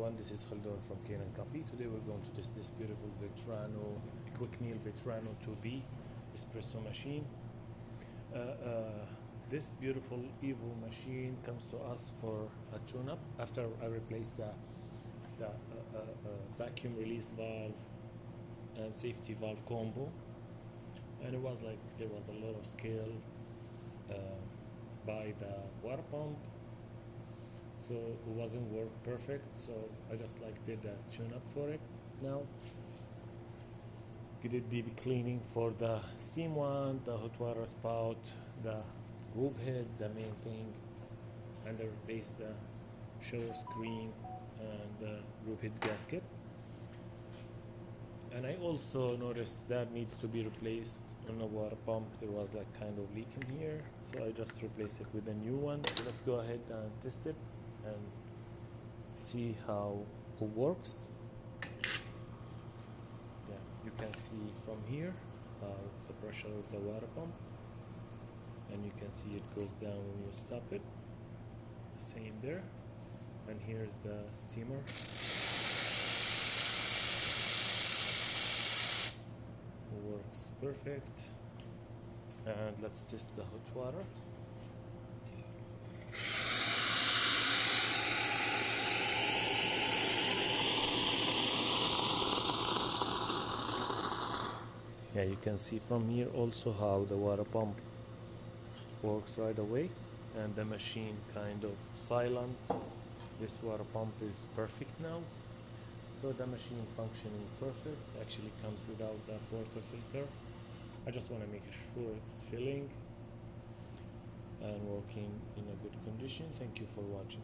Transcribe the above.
everyone, this is Khaldun from Kanen Coffee. Today we're going to test this beautiful Vertrano, quick meal Vertrano 2B espresso machine. This beautiful Evo machine comes to us for a tune-up after I replaced the vacuum release valve and safety valve combo, and it was like there was a lot of scale by the water pump, so it wasn't work perfect, so I just did a tune-up for it. Now did deep cleaning for the steam one, the hot water spout, the group head, the main thing, and I replaced the shower screen and the group head gasket. And I also noticed that needs to be replaced on the water pump. There was kind of leak in here, so I just replaced it with a new one. So let's go ahead and test it and see how it works. Yeah, you can see from here the pressure of the water pump, and you can see it goes down when you stop it. Same there. And here's the steamer. Works perfect. And let's test the hot water. Yeah, you can see from here also how the water pump works right away, and the machine kind of silent. This water pump is perfect now, so the machine functioning perfect. Actually comes without the porta filter. I just want to make sure it's filling and working in a good condition. Thank you for watching.